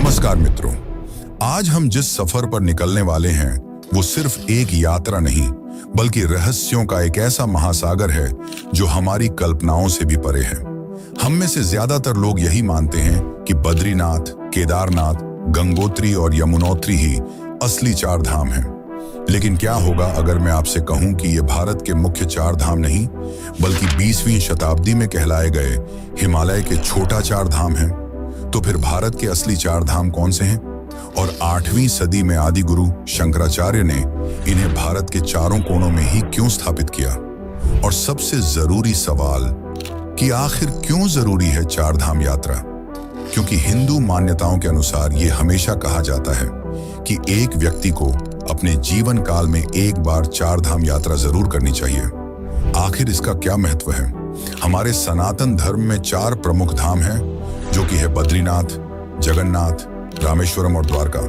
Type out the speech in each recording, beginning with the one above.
नमस्कार मित्रों, आज हम जिस सफर पर निकलने वाले हैं वो सिर्फ एक यात्रा नहीं बल्कि रहस्यों का एक ऐसा महासागर है जो हमारी कल्पनाओं से भी परे है। हम में से ज्यादातर लोग यही मानते हैं कि बद्रीनाथ, केदारनाथ, गंगोत्री और यमुनोत्री ही असली चार धाम हैं। लेकिन क्या होगा अगर मैं आपसे कहूं कि ये भारत के मुख्य चार धाम नहीं बल्कि 20वीं शताब्दी में कहलाए गए हिमालय के छोटा चार धाम हैं? तो फिर भारत के असली चार धाम कौन से हैं? और 8वीं सदी में आदि गुरु शंकराचार्य ने इन्हें भारत के चारों कोनों में ही क्यों स्थापित किया? और सबसे जरूरी सवाल कि आखिर क्यों जरूरी है चार धाम यात्रा? क्योंकि हिंदू मान्यताओं के अनुसार ये हमेशा कहा जाता है कि एक व्यक्ति को अपने जीवन काल में एक बार चार धाम यात्रा जरूर करनी चाहिए। आखिर इसका क्या महत्व है? हमारे सनातन धर्म में चार प्रमुख धाम हैं, जो कि है बद्रीनाथ, जगन्नाथ, रामेश्वरम और द्वारका।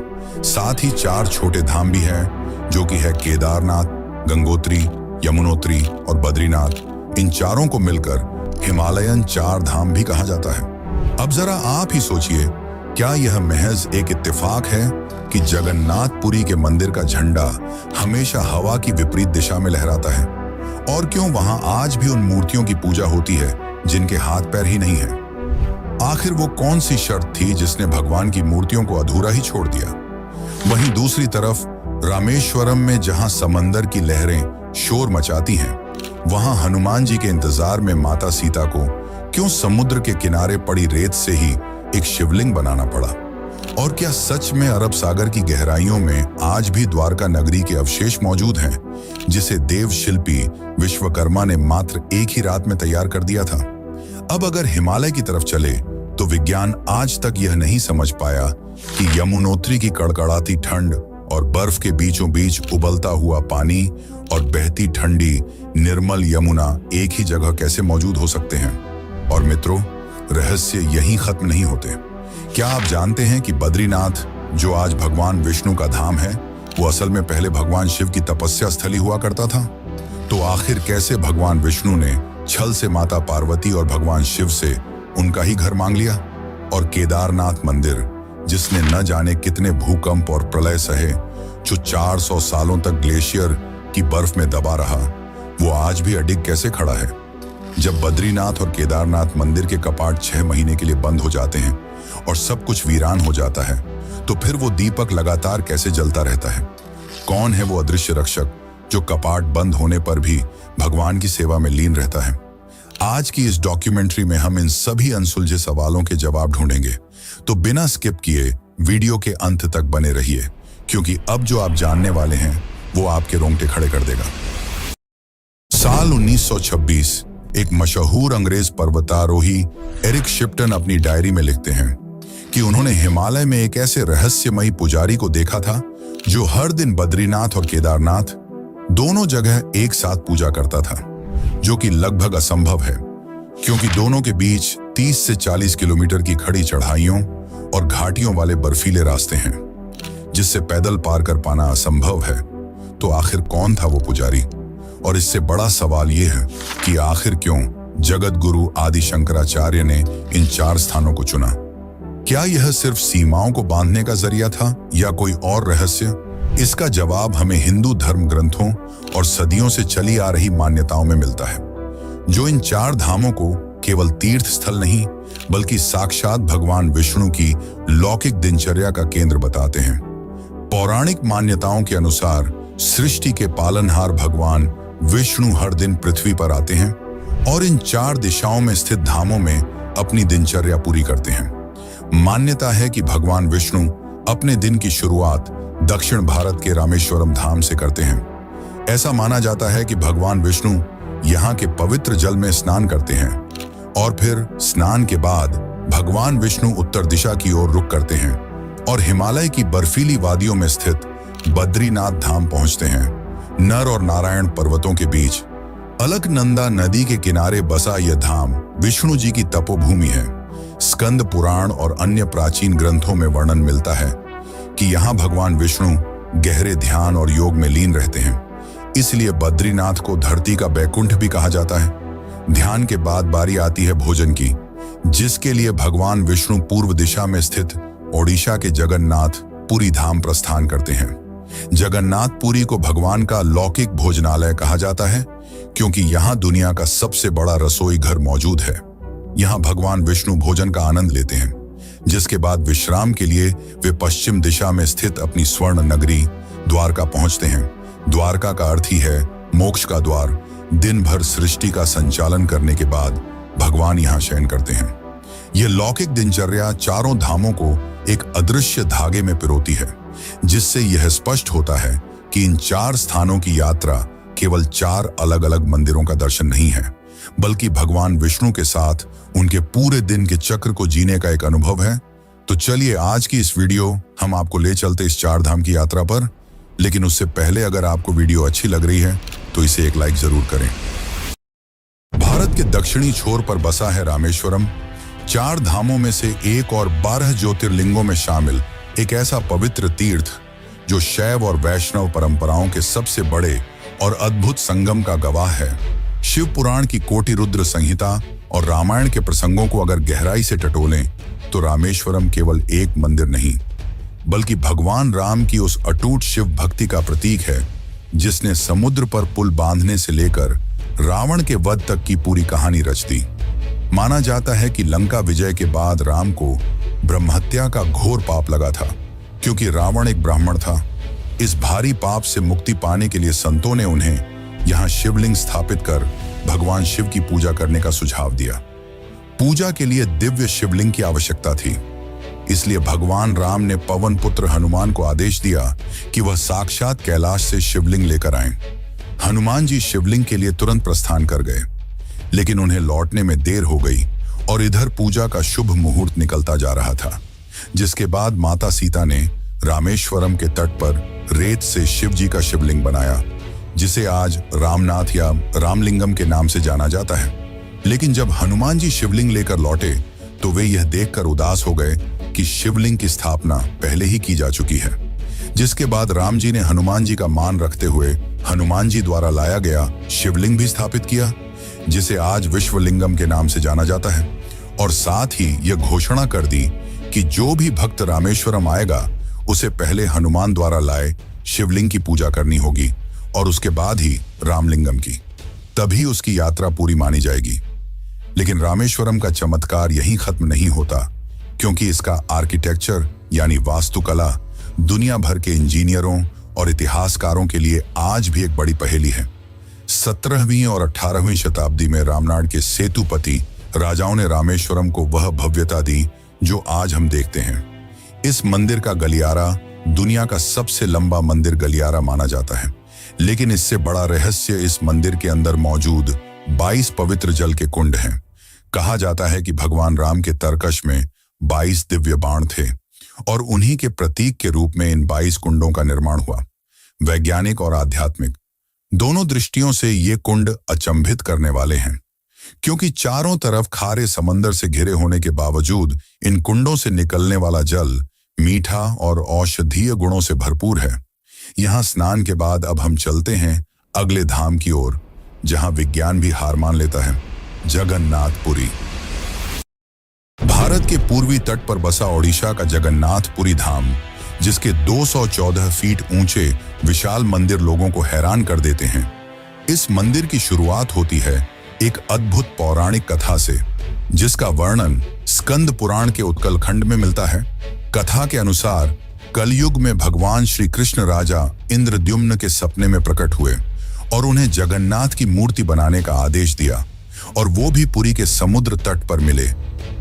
साथ ही चार छोटे धाम भी हैं, जो कि है केदारनाथ, गंगोत्री, यमुनोत्री और बद्रीनाथ। इन चारों को मिलकर हिमालयन चार धाम भी कहा जाता है। अब जरा आप ही सोचिए, क्या यह महज एक इत्तेफाक है कि जगन्नाथपुरी के मंदिर का झंडा हमेशा हवा की विपरीत दिशा में लहराता है? और क्यों वहां आज भी उन मूर्तियों की पूजा होती है जिनके हाथ पैर ही नहीं है? आखिर वो कौन सी शर्त थी जिसने भगवान की मूर्तियों को अधूरा ही छोड़ दिया? वहीं दूसरी तरफ रामेश्वरम में जहां समंदर की लहरें शोर मचाती हैं, वहां हनुमान जी के इंतजार में माता सीता को क्यों समुद्र के किनारे पड़ी रेत से ही एक शिवलिंग बनाना पड़ा? और क्या सच में अरब सागर की गहराइयों में आज भी द्वारका नगरी के अवशेष मौजूद हैं, जिसे देव शिल्पी विश्वकर्मा ने मात्र एक ही रात में तैयार कर दिया था? अब अगर हिमालय की तरफ चले तो विज्ञान आज तक यह नहीं समझ पाया कि यमुनोत्री की कड़कड़ाती ठंड और बर्फ के बीचों बीच उबलता हुआ पानी और बहती ठंडी निर्मल यमुना एक ही जगह कैसे मौजूद हो सकते हैं। और मित्रों, रहस्य यहीं खत्म नहीं होते। क्या आप जानते हैं कि बद्रीनाथ, जो आज भगवान विष्णु का धाम है, वो असल में पहले भगवान शिव की तपस्या स्थली हुआ करता था? तो आखिर कैसे भगवान विष्णु ने छल से माता पार्वती और भगवान शिव से उनका ही घर मांग लिया? और केदारनाथ मंदिर, जिसने न जाने कितने भूकंप और प्रलय सहे, जो 400 सालों तक ग्लेशियर की बर्फ में दबा रहा, वो आज भी अडिग कैसे खड़ा है? जब बद्रीनाथ और केदारनाथ मंदिर के कपाट 6 महीने के लिए बंद हो जाते हैं और सब कुछ वीरान हो जाता है, तो फिर वो दीपक लगातार कैसे जलता रहता है? कौन है वो अदृश्य रक्षक जो कपाट बंद होने पर भी भगवान की सेवा में लीन रहता है? आज की इस डॉक्यूमेंट्री में हम इन सभी अनसुलझे सवालों के जवाब ढूंढेंगे, तो बिना स्किप किए वीडियो के अंत तक बने रहिए, क्योंकि अब जो आप जानने वाले हैं वो आपके रोंगटे खड़े कर देगा। साल 1926 एक मशहूर अंग्रेज पर्वतारोही एरिक शिप्टन अपनी डायरी में लिखते हैं कि उन्होंने हिमालय में एक ऐसे रहस्यमयी पुजारी को देखा था जो हर दिन बद्रीनाथ और केदारनाथ दोनों जगह एक साथ पूजा करता था, जो कि लगभग असंभव है, क्योंकि दोनों के बीच 30 से 40 किलोमीटर की खड़ी चढ़ाइयों और घाटियों वाले बर्फीले रास्ते हैं, जिससे पैदल पार कर पाना असंभव है। तो आखिर कौन था वो पुजारी? और इससे बड़ा सवाल ये है कि आखिर क्यों जगत गुरु आदि शंकराचार्य ने इन चार स्थानों को चुना? क्या यह सिर्फ सीमाओं को बांधने का जरिया था या कोई और रहस्य? इसका जवाब हमें हिंदू धर्म ग्रंथों और सदियों से चली आ रही मान्यताओं में मिलता है, जो इन चार धामों को केवल तीर्थ स्थल नहीं बल्कि साक्षात भगवान विष्णु की लौकिक दिनचर्या का केंद्र बताते हैं। पौराणिक मान्यताओं के अनुसार सृष्टि के पालनहार भगवान विष्णु हर दिन पृथ्वी पर आते हैं और इन चार दिशाओं में स्थित धामों में अपनी दिनचर्या पूरी करते हैं। मान्यता है कि भगवान विष्णु अपने दिन की शुरुआत दक्षिण भारत के रामेश्वरम धाम से करते हैं। ऐसा माना जाता है कि भगवान विष्णु यहाँ के पवित्र जल में स्नान करते हैं और फिर स्नान के बाद भगवान विष्णु उत्तर दिशा की ओर रुख करते हैं और हिमालय की बर्फीली वादियों में स्थित बद्रीनाथ धाम पहुंचते हैं। नर और नारायण पर्वतों के बीच अलकनंदा नदी के किनारे बसा यह धाम विष्णु जी की तपोभूमि है। स्कंद पुराण और अन्य प्राचीन ग्रंथों में वर्णन मिलता है कि यहाँ भगवान विष्णु गहरे ध्यान और योग में लीन रहते हैं। इसलिए बद्रीनाथ को धरती का बैकुंठ भी कहा जाता है। ध्यान के बाद बारी आती है भोजन की, जिसके लिए भगवान विष्णु पूर्व दिशा में स्थित ओडिशा के जगन्नाथ पुरी धाम प्रस्थान करते हैं। जगन्नाथ पुरी को भगवान का लौकिक भोजनालय कहा जाता है क्योंकि यहाँ दुनिया का सबसे बड़ा रसोई घर मौजूद है। यहाँ भगवान विष्णु भोजन का आनंद लेते हैं, जिसके बाद विश्राम के लिए वे पश्चिम दिशा में स्थित अपनी स्वर्ण नगरी द्वारका पहुंचते हैं। द्वारका का अर्थ ही है मोक्ष का द्वार। दिन भर सृष्टि का संचालन करने के बाद भगवान यहाँ शयन करते हैं। यह लौकिक दिनचर्या चारों धामों को एक अदृश्य धागे में पिरोती है, जिससे यह स्पष्ट होता है कि इन 4 स्थानों की यात्रा केवल 4 अलग अलग मंदिरों का दर्शन नहीं है, बल्कि भगवान विष्णु के साथ उनके पूरे दिन के चक्र को जीने का एक अनुभव है। तो चलिए आज की इस वीडियो हम आपको ले चलते इस 4 धाम की यात्रा पर। लेकिन उससे पहले अगर आपको वीडियो अच्छी लग रही है तो इसे एक लाइक जरूर करें। भारत के दक्षिणी छोर पर बसा है रामेश्वरम। 4 धामों में से एक और 12 ज्योतिर्लिंगों में शामिल एक ऐसा पवित्र तीर्थ जो शैव और वैष्णव परंपराओं के सबसे बड़े और अद्भुत संगम का गवाह है। शिव पुराण की कोटि रुद्र संहिता और रामायण के प्रसंगों को अगर गहराई से टटोलें तो रामेश्वरम केवल एक मंदिर नहीं, बल्कि भगवान राम की उस अटूट शिव भक्ति का प्रतीक है जिसने समुद्र पर पुल बांधने से लेकर रावण के वध तक की पूरी कहानी रच दी। माना जाता है कि लंका विजय के बाद राम को ब्रह्महत्या का घोर पाप लगा था, क्योंकि रावण एक ब्राह्मण था। इस भारी पाप से मुक्ति पाने के लिए संतों ने उन्हें यहाँ शिवलिंग स्थापित कर भगवान शिव की पूजा करने का सुझाव दिया। पूजा के लिए दिव्य शिवलिंग की आवश्यकता थी, इसलिए भगवान राम ने पवन पुत्र हनुमान को आदेश दिया कि वह साक्षात कैलाश से शिवलिंग लेकर आएं। हनुमान जी शिवलिंग के लिए तुरंत प्रस्थान कर गए, लेकिन उन्हें लौटने में देर हो गई और इधर पूजा का शुभ मुहूर्त निकलता जा रहा था, जिसके बाद माता सीता ने रामेश्वरम के तट पर रेत से शिव जी का शिवलिंग बनाया, जिसे आज रामनाथ या रामलिंगम के नाम से जाना जाता है। लेकिन जब हनुमान जी शिवलिंग लेकर लौटे तो वे यह देखकर उदास हो गए कि शिवलिंग की स्थापना पहले ही की जा चुकी है। जिसके बाद राम जी ने हनुमान जी का मान रखते हुए हनुमान जी द्वारा लाया गया शिवलिंग भी स्थापित किया, जिसे आज विश्वलिंगम के नाम से जाना जाता है। और साथ ही यह घोषणा कर दी कि जो भी भक्त रामेश्वरम आएगा उसे पहले हनुमान द्वारा लाए शिवलिंग की पूजा करनी होगी और उसके बाद ही रामलिंगम की, तभी उसकी यात्रा पूरी मानी जाएगी। लेकिन रामेश्वरम का चमत्कार यहीं खत्म नहीं होता, क्योंकि इसका आर्किटेक्चर यानी वास्तुकला दुनिया भर के इंजीनियरों और इतिहासकारों के लिए आज भी एक बड़ी पहेली है। 17वीं और 18वीं शताब्दी में रामनाड के सेतुपति राजाओं ने रामेश्वरम को वह भव्यता दी जो आज हम देखते हैं। इस मंदिर का गलियारा दुनिया का सबसे लंबा मंदिर गलियारा माना जाता है, लेकिन इससे बड़ा रहस्य इस मंदिर के अंदर मौजूद 22 पवित्र जल के कुंड हैं। कहा जाता है कि भगवान राम के तरकश में 22 दिव्य बाण थे और उन्हीं के प्रतीक के रूप में इन 22 कुंडों का निर्माण हुआ। वैज्ञानिक और आध्यात्मिक दोनों दृष्टियों से ये कुंड अचंभित करने वाले हैं, क्योंकि चारों तरफ खारे समंदर से घिरे होने के बावजूद इन कुंडों से निकलने वाला जल मीठा और औषधीय गुणों से भरपूर है। यहाँ स्नान के बाद अब हम चलते हैं अगले धाम की ओर, जहाँ विज्ञान भी हार मान लेता है, जगन्नाथपुरी। भारत के पूर्वी तट पर बसा ओडिशा का जगन्नाथपुरी धाम, जिसके 214 फीट ऊंचे विशाल मंदिर लोगों को हैरान कर देते हैं। इस मंदिर की शुरुआत होती है एक अद्भुत पौराणिक कथा से, जिसका वर्णन स्कंद पुराण के उत्कलखंड में मिलता है। कथा के अनुसार कलयुग में भगवान श्री कृष्ण राजा इंद्रद्युम्न के सपने में प्रकट हुए और उन्हें जगन्नाथ की मूर्ति बनाने का आदेश दिया, और वो भी पुरी के समुद्र तट पर मिले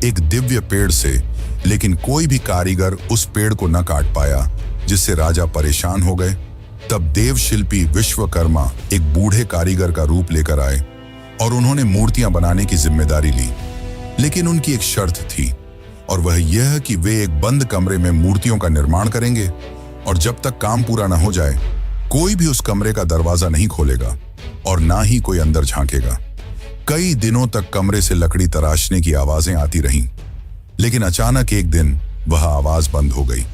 एक दिव्य पेड़ से। लेकिन कोई भी कारीगर उस पेड़ को न काट पाया, जिससे राजा परेशान हो गए। तब देव शिल्पी विश्वकर्मा एक बूढ़े कारीगर का रूप लेकर आए और उन्होंने मूर्तियां बनाने की जिम्मेदारी ली। लेकिन उनकी एक शर्त थी, और वह यह कि वे एक बंद कमरे में मूर्तियों का निर्माण करेंगे, और जब तक काम पूरा न हो जाए कोई भी उस कमरे का दरवाजा नहीं खोलेगा और ना ही कोई अंदर झांकेगा। कई दिनों तक कमरे से लकड़ी तराशने की आवाजें आती रहीं, लेकिन अचानक एक दिन वह आवाज बंद हो गई।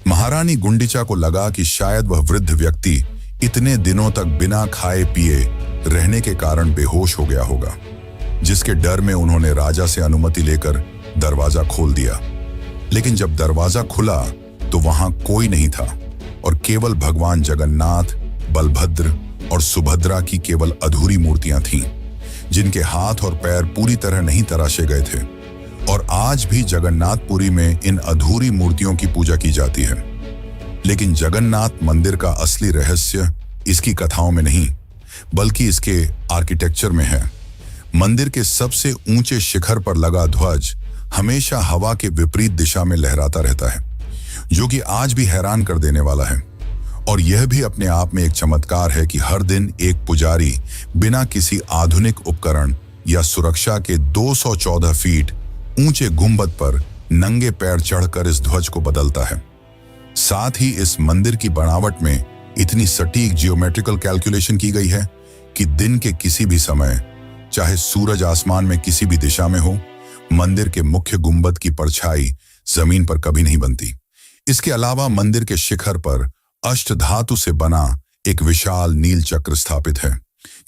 महारानी गुंडिचा को लगा कि शायद वह वृद्ध व्यक्ति इतने दिनों तक बिना खाए पिए रहने के कारण बेहोश हो गया होगा, जिसके डर में उन्होंने राजा से अनुमति लेकर दरवाजा खोल दिया। लेकिन जब दरवाजा खुला तो वहां कोई नहीं था और केवल भगवान जगन्नाथ, बलभद्र और सुभद्रा की केवल अधूरी मूर्तियां थीं, जिनके हाथ और पैर पूरी तरह नहीं तराशे गए थे। और आज भी जगन्नाथपुरी में इन अधूरी मूर्तियों की पूजा की जाती है। लेकिन जगन्नाथ मंदिर का असली रहस्य इसकी कथाओं में नहीं, बल्कि इसके आर्किटेक्चर में है। मंदिर के सबसे ऊंचे शिखर पर लगा ध्वज हमेशा हवा के विपरीत दिशा में लहराता रहता है, जो कि आज भी हैरान कर देने वाला है। और यह भी अपने आप में एक चमत्कार है कि हर दिन एक पुजारी बिना किसी आधुनिक उपकरण या सुरक्षा के 214 फीट ऊंचे गुंबद पर नंगे पैर चढ़कर इस ध्वज को बदलता है। साथ ही इस मंदिर की बनावट में इतनी सटीक जियोमेट्रिकल कैलकुलेशन की गई है कि दिन के किसी भी समय, चाहे सूरज आसमान में किसी भी दिशा में हो, मंदिर के मुख्य गुंबद की परछाई जमीन पर कभी नहीं बनती। इसके अलावा मंदिर के शिखर पर अष्टधातु से बना एक विशाल नील चक्र स्थापित है,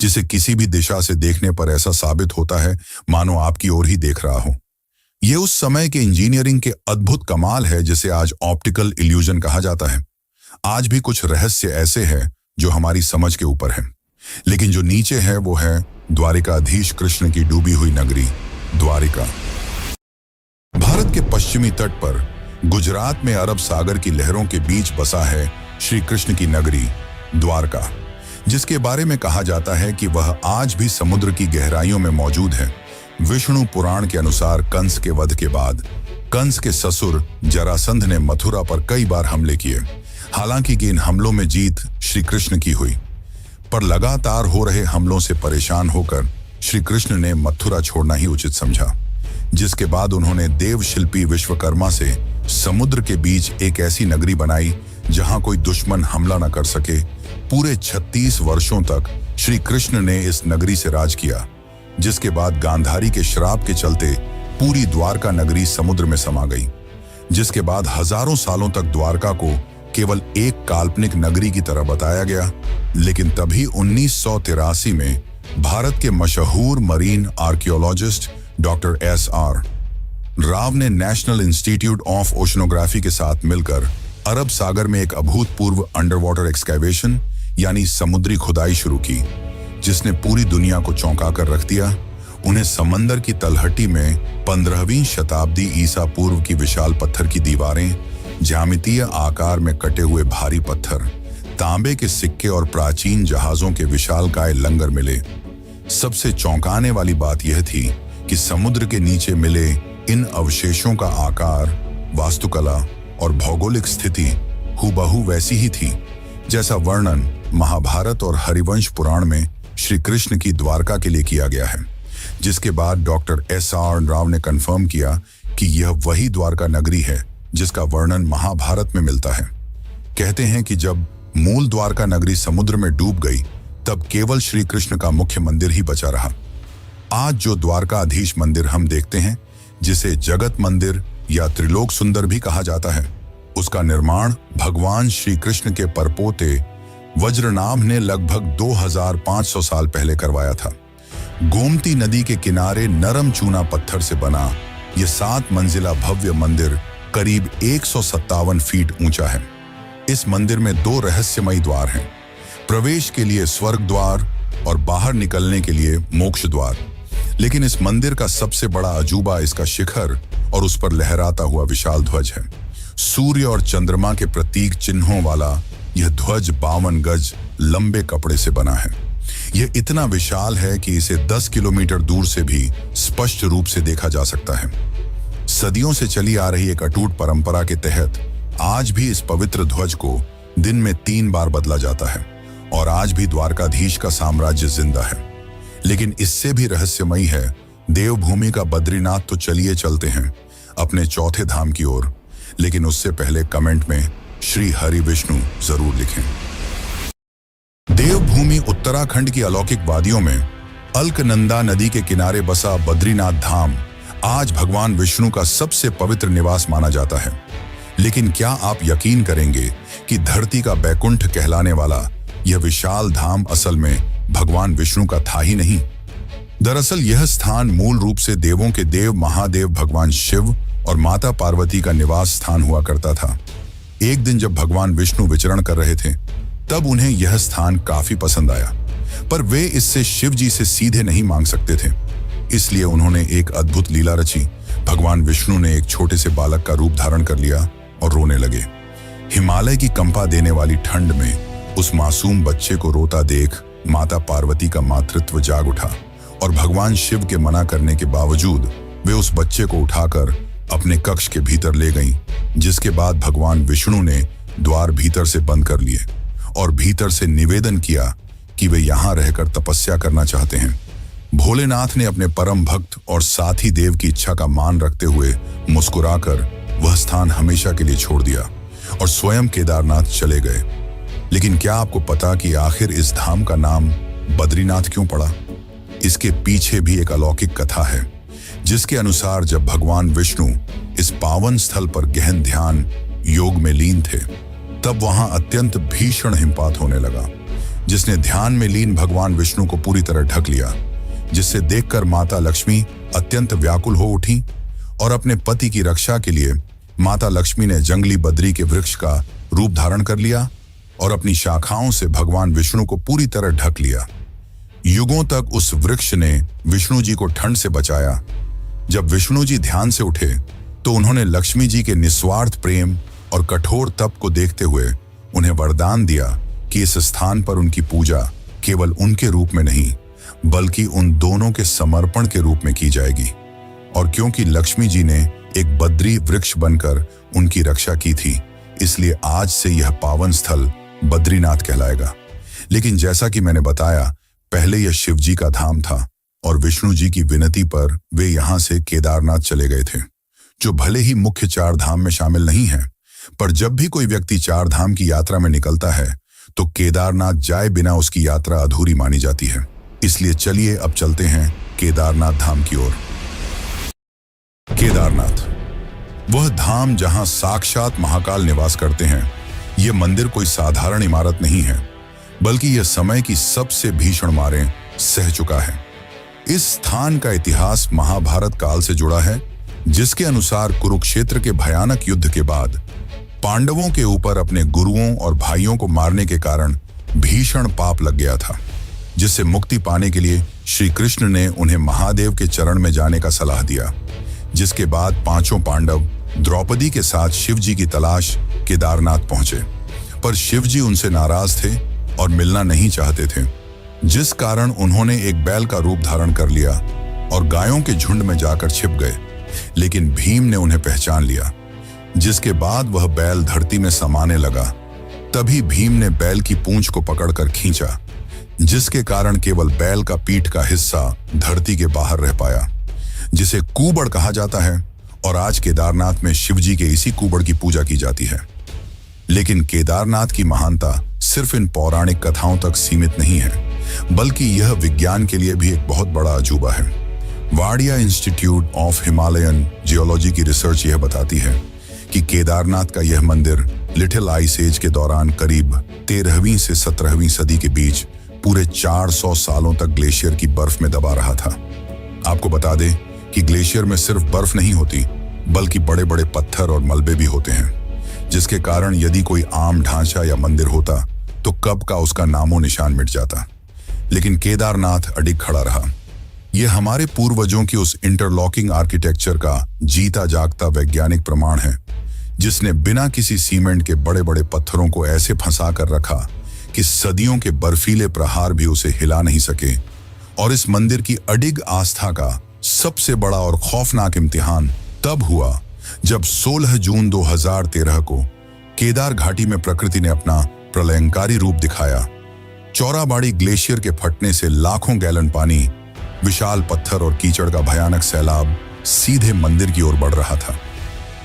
जिसे किसी भी दिशा से देखने पर ऐसा साबित होता है मानो आपकी ओर ही देख रहा हो। यह उस समय के इंजीनियरिंग के अद्भुत कमाल है जिसे आज ऑप्टिकल इल्यूजन कहा जाता है। आज भी कुछ रहस्य ऐसे हैं जो हमारी समझ के ऊपर है, लेकिन जो नीचे है वो है द्वारिकाधीश कृष्ण की डूबी हुई नगरी द्वारिका। भारत के पश्चिमी तट पर गुजरात में अरब सागर की लहरों के बीच बसा है श्री कृष्ण की नगरी द्वारका, जिसके बारे में कहा जाता है कि वह आज भी समुद्र की गहराइयों में मौजूद है। विष्णु पुराण के अनुसार कंस के वध के बाद कंस के ससुर जरासंध ने मथुरा पर कई बार हमले किए। हालांकि कि इन हमलों में जीत श्री कृष्ण की हुई, पर लगातार हो रहे हमलों से परेशान होकर श्री कृष्ण ने मथुरा छोड़ना ही उचित समझा, जिसके बाद उन्होंने देव शिल्पी विश्वकर्मा से समुद्र के बीच एक ऐसी नगरी बनाई जहां कोई दुश्मन हमला न कर सके। पूरे 36 वर्षों तक श्री कृष्ण ने इस नगरी से राज किया, जिसके बाद गांधारी के श्राप के चलते पूरी द्वारका नगरी समुद्र में समा गई, जिसके बाद हजारों सालों तक द्वारका को केवल एक काल्पनिक नगरी की तरह बताया गया। लेकिन तभी 1983 में भारत के मशहूर marine archaeologist doctor S.R. Rao ने नेशनल इंस्टीट्यूट ऑफ ओशनोग्राफी के साथ मिलकर अरब सागर में एक अभूतपूर्व अंडर वाटर एक्सकैवेशन यानी समुद्री खुदाई शुरू की, जिसने पूरी दुनिया को चौंका कर रख दिया। उन्हें समंदर की तलहटी में 15वीं शताब्दी ईसा पूर्व की विशाल पत्थर की दीवारें, ज्यामितीय आकार में कटे हुए भारी पत्थर, तांबे के सिक्के और प्राचीन जहाजों के विशालकाय लंगर मिले। सबसे चौंकाने वाली बात यह थी कि समुद्र के नीचे मिले इन अवशेषों का आकार, वास्तुकला और भौगोलिक स्थिति हूबहू वैसी ही थी जैसा वर्णन महाभारत और हरिवंश पुराण में श्री कृष्ण की द्वारका के लिए किया गया है। जिसके बाद डॉक्टर S.R. राव ने कंफर्म किया कि यह वही द्वारका नगरी है जिसका वर्णन महाभारत में मिलता है। कहते हैं कि जब मूल द्वारका नगरी समुद्र में डूब गई, तब केवल श्री कृष्ण का मुख्य मंदिर ही बचा रहा। आज जो द्वारकाधीश मंदिर हम देखते हैं, जिसे जगत मंदिर या त्रिलोक सुंदर भी कहा जाता है, उसका निर्माण भगवान श्री कृष्ण के परपोते वज्रनाभ ने लगभग 2500 साल पहले करवाया था। गोमती नदी के किनारे नरम चूना पत्थर से बना यह 7 मंजिला भव्य मंदिर करीब 157 फीट ऊंचा है। इस मंदिर में 2 रहस्यमयी द्वार हैं, प्रवेश के लिए स्वर्ग द्वार और बाहर निकलने के लिए मोक्ष द्वार। लेकिन इस मंदिर का सबसे बड़ा अजूबा इसका शिखर और उस पर लहराता हुआ विशाल ध्वज है। सूर्य और चंद्रमा के प्रतीक चिन्हों वाला यह ध्वज 52 गज लंबे कपड़े से बना है। यह इतना विशाल है कि इसे 10 किलोमीटर दूर से भी स्पष्ट रूप से देखा जा सकता है। सदियों से चली आ रही एक अटूट परंपरा के तहत आज भी इस पवित्र ध्वज को दिन में 3 बार बदला जाता है और आज भी द्वारकाधीश का साम्राज्य जिंदा है। लेकिन इससे भी रहस्यमयी है देवभूमि का बद्रीनाथ। तो चलिए चलते हैं अपने चौथे धाम की ओर, लेकिन उससे पहले कमेंट में श्री हरि विष्णु जरूर लिखें। देवभूमि उत्तराखंड की अलौकिक वादियों में अलकनंदा नदी के किनारे बसा बद्रीनाथ धाम आज भगवान विष्णु का सबसे पवित्र निवास माना जाता है। लेकिन क्या आप यकीन करेंगे कि धरती का बैकुंठ कहलाने वाला यह विशाल धाम असल में भगवान विष्णु का था ही नहीं। दरअसल यह स्थान मूल रूप से देवों के देव महादेव भगवान शिव और माता पार्वती का निवास स्थान हुआ करता था। एक दिन जब भगवान विष्णु विचरण कर रहे थे, तब उन्हें यह स्थान काफी पसंद आया, पर वे इससे शिव जी से सीधे नहीं मांग सकते थे। इसलिए उन्होंने एक अद्भुत लीला रची। भगवान विष्णु ने एक छोटे से बालक का रूप धारण कर लिया और रोने लगे। हिमालय की कंपा देने वाली ठंड में उस मासूम बच्चे को रोता देख माता पार्वती का मातृत्व जाग उठा और भगवान शिव के मना करने के बावजूद वे उस बच्चे को उठाकर अपने कक्ष के भीतर ले गईं, जिसके बाद भगवान विष्णु ने द्वार भीतर से बंद कर लिए और भीतर से निवेदन किया कि वे यहाँ रहकर तपस्या करना चाहते हैं। भोलेनाथ ने अपने परम भक्त और साथी देव की इच्छा का मान रखते हुए मुस्कुराकर वह स्थान हमेशा के लिए छोड़ दिया और स्वयं केदारनाथ चले गए। लेकिन क्या आपको पता कि आखिर इस धाम का नाम बद्रीनाथ क्यों पड़ा? इसके पीछे भी एक अलौकिक कथा है, जिसके अनुसार जब भगवान विष्णु इस पावन स्थल पर गहन ध्यान योग में लीन थे, तब वहां अत्यंत भीषण हिमपात होने लगा, जिसने ध्यान में लीन भगवान विष्णु को पूरी तरह ढक लिया, जिससे देखकर माता लक्ष्मी अत्यंत व्याकुल हो उठी और अपने पति की रक्षा के लिए माता लक्ष्मी ने जंगली बद्री के वृक्ष का रूप धारण कर लिया और अपनी शाखाओं से भगवान विष्णु को पूरी तरह ढक लिया। युगों तक उस वृक्ष ने विष्णु जी को ठंड से बचाया। जब विष्णु जी ध्यान से उठे तो उन्होंने लक्ष्मी जी के निस्वार्थ प्रेम और कठोर तप को देखते हुए उन्हें वरदान दिया कि इस स्थान पर उनकी पूजा केवल उनके रूप में नहीं, बल्कि उन दोनों के समर्पण के रूप में की जाएगी। और क्योंकि लक्ष्मी जी ने एक बद्री वृक्ष बनकर उनकी रक्षा की थी, इसलिए आज से यह पावन स्थल बद्रीनाथ कहलाएगा। लेकिन जैसा कि मैंने बताया, पहले यह शिव जी का धाम था और विष्णु जी की विनती पर वे यहां से केदारनाथ चले गए थे, जो भले ही मुख्य चार धाम में शामिल नहीं है, पर जब भी कोई व्यक्ति चार धाम की यात्रा में निकलता है तो केदारनाथ जाए बिना उसकी यात्रा अधूरी मानी जाती है। इसलिए चलिए अब चलते हैं केदारनाथ धाम की ओर। केदारनाथ, वह धाम जहां साक्षात महाकाल निवास करते हैं। यह मंदिर कोई साधारण इमारत नहीं है, बल्कि यह समय की सबसे भीषण मारें सह चुका है। इस स्थान का इतिहास महाभारत काल से जुड़ा है, जिसके अनुसार कुरुक्षेत्र के भयानक युद्ध के बाद पांडवों के ऊपर अपने गुरुओं और भाइयों को मारने के कारण भीषण पाप लग गया था, जिससे मुक्ति पाने के लिए श्री कृष्ण ने उन्हें महादेव के चरण में जाने का सलाह दिया। जिसके बाद पांचों पांडव द्रौपदी के साथ शिव जी की तलाश केदारनाथ पहुंचे, पर शिव जी उनसे नाराज थे और मिलना नहीं चाहते थे, जिस कारण उन्होंने एक बैल का रूप धारण कर लिया और गायों के झुंड में जाकर छिप गए। लेकिन भीम ने उन्हें पहचान लिया, जिसके बाद वह बैल धरती में समाने लगा। तभी भीम ने बैल की पूंछ को पकड़कर खींचा, जिसके कारण केवल बैल का पीठ का हिस्सा धरती के बाहर रह पाया, जिसे कूबड़ कहा जाता है। और आज केदारनाथ में शिव जी के इसी कूबड़ की पूजा की जाती है। लेकिन केदारनाथ की महानता सिर्फ इन पौराणिक कथाओं तक सीमित नहीं है, बल्कि यह विज्ञान के लिए भी एक बहुत बड़ा अजूबा है। Wadia institute of Himalayan geology की रिसर्च यह बताती है कि केदारनाथ का यह मंदिर लिटिल आइस एज के दौरान करीब 13वीं से 17वीं सदी के बीच पूरे 400 सालों तक ग्लेशियर की बर्फ में दबा रहा था। आपको बता दें कि ग्लेशियर में सिर्फ बर्फ नहीं होती, बल्कि बड़े बड़े पत्थर और मलबे भी होते हैं, जिसके कारण यदि कोई आम ढांचा या मंदिर होता तो कब का उसका नामो निशान मिट जाता। लेकिन केदारनाथ अडिग खड़ा रहा। यह हमारे पूर्वजों की उस इंटरलॉकिंग आर्किटेक्चर का जीता जागता वैज्ञानिक प्रमाण है, जिसने बिना किसी सीमेंट के बड़े बड़े पत्थरों को ऐसे फंसा कर रखा कि सदियों के बर्फीले प्रहार भी उसे हिला नहीं सके। और इस मंदिर की अडिग आस्था का सबसे बड़ा और खौफनाक इम्तिहान तब हुआ जब 16 जून 2013 को केदार घाटी में प्रकृति ने अपना प्रलयंकारी रूप दिखाया। चौराबाड़ी ग्लेशियर के फटने से लाखों गैलन पानी, विशाल पत्थर और कीचड़ का भयानक सैलाब सीधे मंदिर की ओर बढ़ रहा था।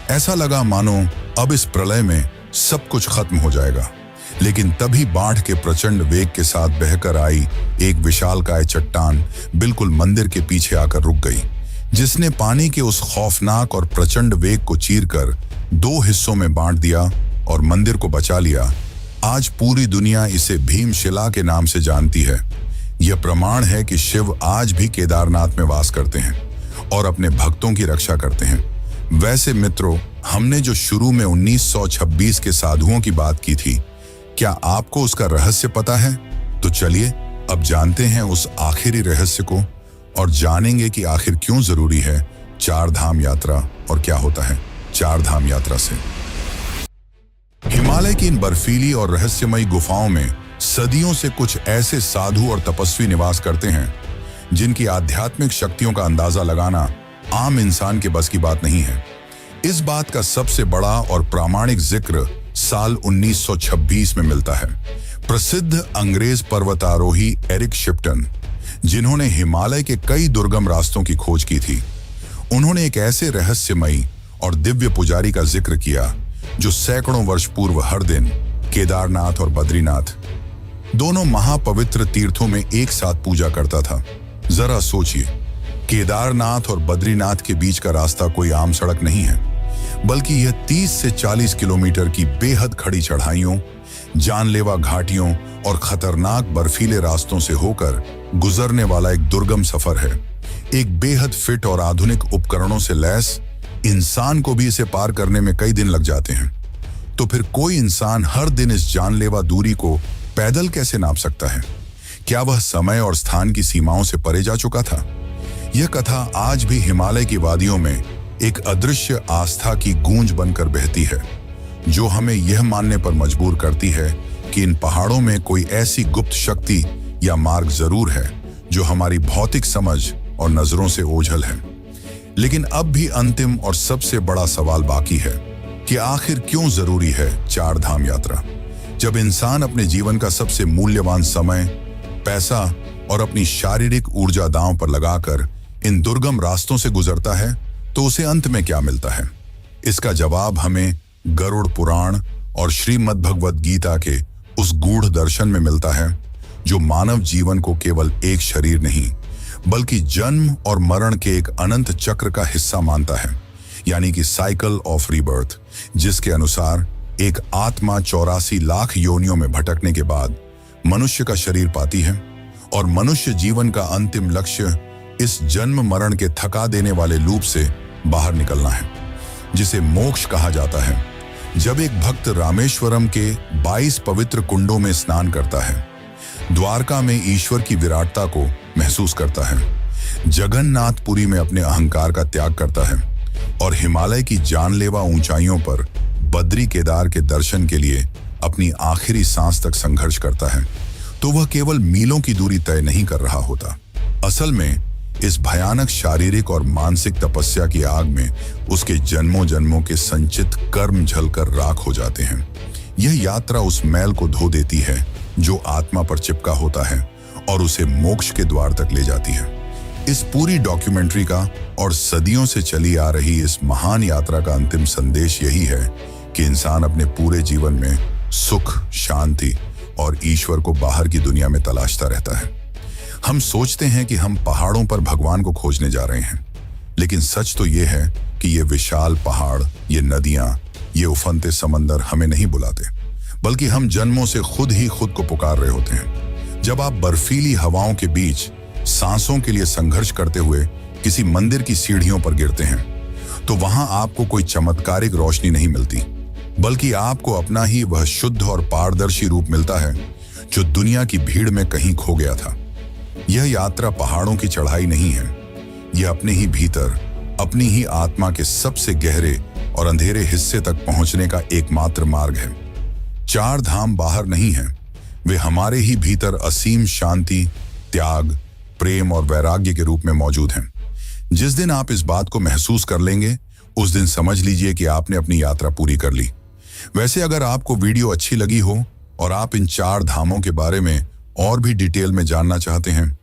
ऐसा लगा मानो अब इस प्रलय में सब कुछ खत्म हो जाएगा। लेकिन तभी बाढ़ के प्रचंड वेग के साथ बहकर आई एक विशालकाय चट्टान बिल्कुल मंदिर के पीछे आकर रुक गई, जिसने पानी के उस खौफनाक और प्रचंड वेग को चीरकर 2 हिस्सों में बांट दिया और मंदिर को बचा लिया। आज पूरी दुनिया इसे भीमशिला के नाम से जानती है। यह प्रमाण है कि शिव आज भी केदारनाथ में वास करते हैं और अपने भक्तों की रक्षा करते हैं। वैसे मित्रों, हमने जो शुरू में 1926 के साधुओं की बात की थी, क्या आपको उसका रहस्य पता है? तो चलिए अब जानते हैं उस आखिरी रहस्य को और जानेंगे कि आखिर क्यों जरूरी है चार धाम यात्रा और क्या होता है चार धाम यात्रा से। हिमालय की इन बर्फीली और रहस्यमयी गुफाओं में सदियों से कुछ ऐसे साधु और तपस्वी निवास करते हैं जिनकी आध्यात्मिक शक्तियों का अंदाजा लगाना आम इंसान के बस की बात नहीं है। इस बात का सबसे बड़ा और प्रामाणिक जिक्र साल 1926 में मिलता है। प्रसिद्ध अंग्रेज पर्वतारोही एरिक शिप्टन, जिन्होंने हिमालय के कई दुर्गम रास्तों की खोज की थी, उन्होंने एक ऐसे रहस्यमयी और दिव्य पुजारी का जिक्र किया जो सैकड़ों वर्ष पूर्व हर दिन केदारनाथ और बद्रीनाथ, दोनों महापवित्र तीर्थों में एक साथ पूजा करता था। जरा सोचिए, केदारनाथ और बद्रीनाथ के बीच का रास्ता कोई आम सड़क नहीं है, बल्कि यह 30 से 40 किलोमीटर की बेहद खड़ी चढ़ाइयों, जानलेवा घाटियों और खतरनाक बर्फीले रास्तों से होकर गुजरने वाला एक दुर्गम सफर है। एक बेहद फिट और आधुनिक उपकरणों से लैस इंसान को भी इसे पार करने में कई दिन लग जाते हैं। तो फिर कोई इंसान हर दिन इस जानलेवा दूरी को पैदल कैसे नाप सकता है? क्या वह समय और स्थान की सीमाओं से परे जा चुका था? यह कथा आज भी हिमालय की वादियों में एक अदृश्य आस्था की गूंज बनकर बहती है, जो हमें यह मानने पर मजबूर करती है कि इन पहाड़ों में कोई ऐसी गुप्त शक्ति या मार्ग जरूर है जो हमारी भौतिक समझ और नजरों से ओझल है। लेकिन अब भी अंतिम और सबसे बड़ा सवाल बाकी है कि आखिर क्यों जरूरी है चार धाम यात्रा? जब इंसान अपने जीवन का सबसे मूल्यवान समय, पैसा और अपनी शारीरिक ऊर्जा दांव पर लगाकर इन दुर्गम रास्तों से गुजरता है, तो उसे अंत में क्या मिलता है? इसका जवाब हमें गरुड़ पुराण और श्रीमद् भगवद गीता के उस गूढ़ दर्शन में मिलता है, जो मानव जीवन को केवल एक शरीर नहीं बल्कि जन्म और मरण के एक अनंत चक्र का हिस्सा मानता है, यानी कि साइकिल ऑफ रीबर्थ, जिसके अनुसार एक आत्मा 84 लाख योनियों में भटकने के बाद मनुष्य का शरीर पाती है और मनुष्य जीवन का अंतिम लक्ष्य इस जन्म मरण के थका देने वाले लूप से बाहर निकलना है, जिसे मोक्ष कहा जाता है। जब एक भक्त रामेश्वरम के 22 पवित्र कुंडों में स्नान करता है, द्वारका में ईश्वर की विराटता को महसूस करता है, जगन्नाथपुरी में अपने अहंकार का त्याग करता है और हिमालय की जानलेवा ऊंचाइयों पर बद्री केदार के दर्शन के लिए अपनी आखिरी सांस तक संघर्ष करता है, तो वह केवल मीलों की दूरी तय नहीं कर रहा होता। असल में इस भयानक शारीरिक और मानसिक तपस्या की आग में उसके जन्मों जन्मों के संचित कर्म जलकर राख हो जाते हैं। यह यात्रा उस मैल को धो देती है जो आत्मा पर चिपका होता है और उसे मोक्ष के द्वार तक ले जाती है। इस पूरी डॉक्यूमेंट्री का और सदियों से चली आ रही इस महान यात्रा का अंतिम संदेश यही है कि इंसान अपने पूरे जीवन में सुख, शांति और ईश्वर को बाहर की दुनिया में तलाशता रहता है। हम सोचते हैं कि हम पहाड़ों पर भगवान को खोजने जा रहे हैं, लेकिन सच तो ये है कि ये विशाल पहाड़, ये नदियां, ये उफनते समंदर हमें नहीं बुलाते, बल्कि हम जन्मों से खुद ही खुद को पुकार रहे होते हैं। जब आप बर्फीली हवाओं के बीच सांसों के लिए संघर्ष करते हुए किसी मंदिर की सीढ़ियों पर गिरते हैं, तो वहां आपको कोई चमत्कारिक रोशनी नहीं मिलती, बल्कि आपको अपना ही वह शुद्ध और पारदर्शी रूप मिलता है जो दुनिया की भीड़ में कहीं खो गया था। यह यात्रा पहाड़ों की चढ़ाई नहीं है, यह अपने ही भीतर, अपनी ही आत्मा के सबसे गहरे और अंधेरे हिस्से तक पहुंचने का एकमात्र मार्ग है। चार धाम बाहर नहीं है, वे हमारे ही भीतर असीम शांति, त्याग, प्रेम और वैराग्य के रूप में मौजूद हैं। जिस दिन आप इस बात को महसूस कर लेंगे, उस दिन समझ लीजिए कि आपने अपनी यात्रा पूरी कर ली। वैसे अगर आपको वीडियो अच्छी लगी हो और आप इन चार धामों के बारे में और भी डिटेल में जानना चाहते हैं,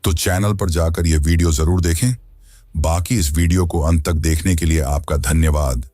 तो चैनल पर जाकर यह वीडियो जरूर देखें। बाकी इस वीडियो को अंत तक देखने के लिए आपका धन्यवाद।